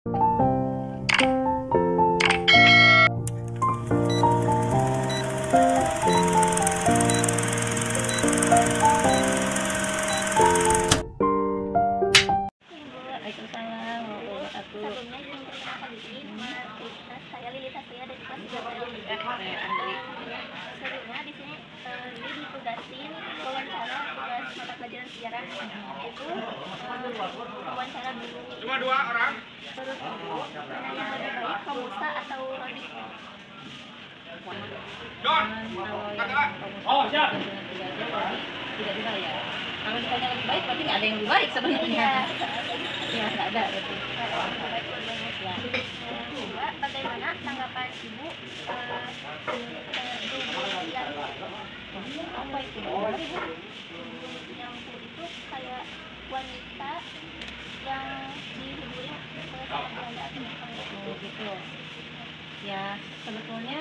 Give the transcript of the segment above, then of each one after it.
Waalaikumsalam warahmatullahi wabarakatuh. Sebelumnya izin perkenalkan diri, nama saya Lili Tasya dari kelas 3 PLI. Sebelumnya di sini Lili ditugasin wawancara tugas mata pelajaran sejarah itu wawancara dulu. Cuma 2 orang. Terus mana yang lebih baik, Romusa atau Rodik? Don. Oh, siap. Tidak bisa ya. Kalau ditanya lebih baik, berarti nggak ada yang lebih baik sebenarnya. Ya, nggak ada berarti. Ya. Kedua, bagaimana tanggapan Ibu Apa itu? yang itu kayak wanita yang dihiburin sama Belanda atau Oh, gitu. Ya, sebetulnya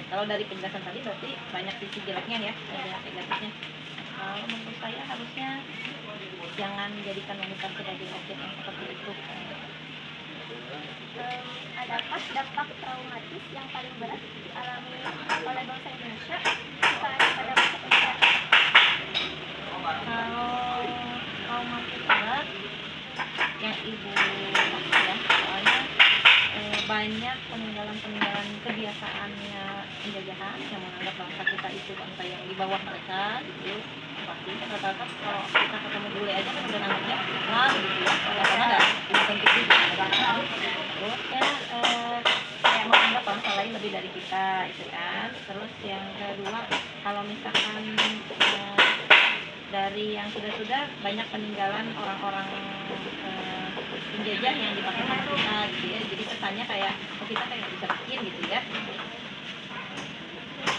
kalau dari penjelasan tadi berarti banyak sisi jeleknya ya, ada negatifnya. Kalau menurut saya harusnya jangan jadikan wanita sebagai objek yang seperti itu. Adakah dampak traumatis yang paling berat dialami oleh bangsa Indonesia saat pada masa penjara? Kalau traumatis berat yang ibu maksud ya, soalnya banyak peninggalan kebiasaannya penjajahan yang menganggap bangsa kita itu bangsa yang di bawah mereka gitu. Pasti kan rata-rata kalau kita ketemu bule aja kan udah nanggapnya wah gitu ya, karena ada dibentuk juga terus ya kayak menganggap bangsa lain lebih dari kita itu kan. Terus yang kedua, kalau misalkan dari yang sudah banyak peninggalan orang-orang penjajah yang dipakai sama kita gitu ya, jadi kesannya kayak kita kayak nggak bisa bikin gitu ya.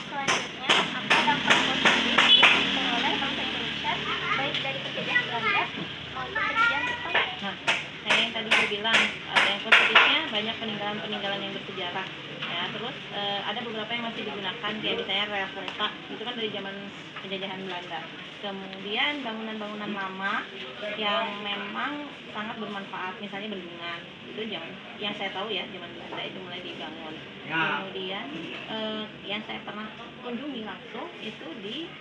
Selanjutnya, apa dampak positif yang diperoleh bangsa Indonesia baik dari penjajahan Belanda maupun penjajahan Jepang? Nah, kayak yang tadi gue bilang, ada yang positifnya banyak peninggalan yang bersejarah ya. Terus ada beberapa yang masih digunakan, kayak misalnya rel kereta itu kan dari zaman penjajahan Belanda. Kemudian bangunan-bangunan lama yang memang sangat bermanfaat, misalnya bendungan itu yang saya tahu ya, zaman Belanda itu mulai dibangun. Kemudian yang saya pernah kunjungi langsung itu di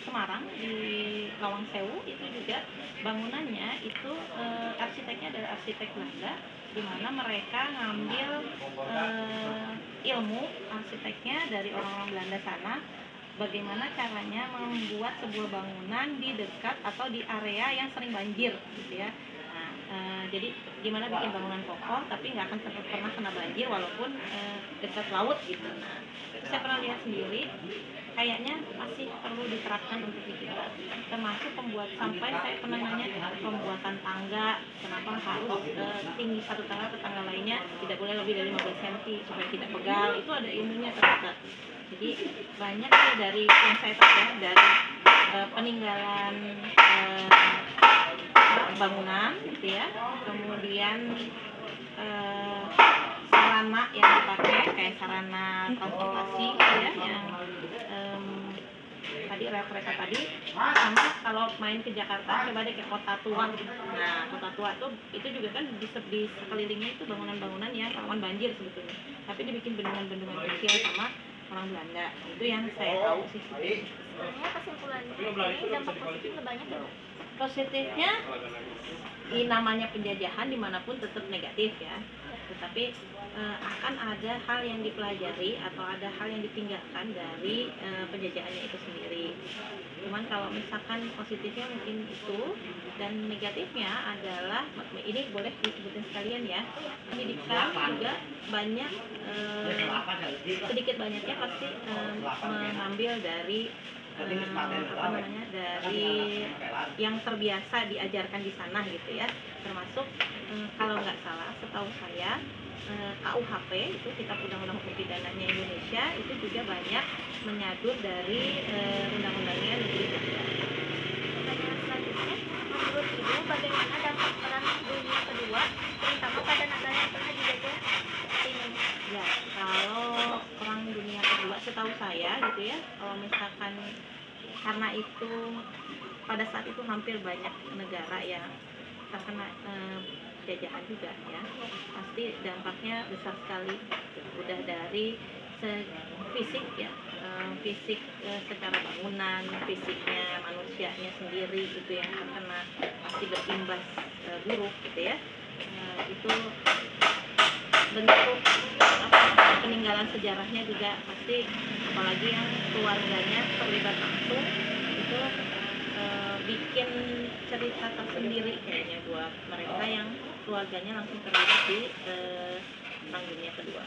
Semarang, di Lawang Sewu, itu juga bangunannya itu arsiteknya adalah arsitek Belanda, di mana mereka ngambil ilmu arsiteknya dari orang-orang Belanda sana, bagaimana caranya membuat sebuah bangunan di dekat atau di area yang sering banjir gitu ya. Nah, jadi gimana bikin bangunan kokoh tapi nggak akan pernah kena banjir walaupun dekat laut gitu. Nah, itu saya pernah lihat sendiri, kayaknya masih perlu diterapkan untuk di kita. Termasuk sampai saya pernah nanya pembuatan tangga, kenapa harus tinggi satu tangga ke tangga lainnya tidak boleh lebih dari 15 cm supaya tidak pegal. Itu ada ilmunya ternyata. Jadi banyak sih dari yang saya tahu ya, dari peninggalan bangunan gitu ya, kemudian sarana yang dipakai kayak sarana transportasi gitu ya, yang tadi rel kereta tadi, sama kalau main ke Jakarta coba deh ke Kota Tua. Nah, Kota Tua itu juga kan di sekelilingnya itu bangunan-bangunan yang rawan banjir sebetulnya, tapi dibikin bendungan-bendungan kecil sama orang Belanda. Itu yang saya tahu sih. Sebenarnya kesimpulannya ini dampak positifnya banyak ya, Bu? Positifnya namanya penjajahan dimanapun tetap negatif ya, tetapi akan ada hal yang dipelajari atau ada hal yang ditinggalkan dari penjajahannya itu sendiri. Cuman kalau misalkan positifnya mungkin itu, dan negatifnya adalah ini boleh disebutin sekalian ya, pendidikan juga banyak sedikit banyaknya pasti mengambil dari dari yang terbiasa diajarkan di sana gitu ya. Termasuk kalau nggak salah setahu saya KUHP itu Kitab Undang-Undang Hukum Pidananya Indonesia itu juga banyak menyadur dari undang-undangnya negeri Belanda. Pertanyaan selanjutnya, menurut Ibu bagaimana dampak Perang Dunia Kedua terutama pada negara yang pernah dijajah seperti Indonesia? Ya, kalau Perang Dunia Kedua setahu saya gitu ya, kalau misalkan karena itu pada saat itu hampir banyak negara yang terkena jajahan juga ya, pasti dampaknya besar sekali. Udah dari fisik ya, fisik secara bangunan, fisiknya manusianya sendiri itu yang terkena pasti berimbas buruk gitu ya. Itu bentuk peninggalan sejarahnya juga pasti, apalagi yang keluarganya terlibat langsung itu bikin cerita tersendiri kayaknya buat mereka yang keluarganya langsung terlibat di Perang Dunia Kedua.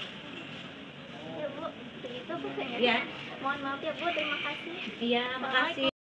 Ya Bu, begitu Bu kayaknya. Iya. Mohon maaf ya Bu, terima kasih. Iya, makasih.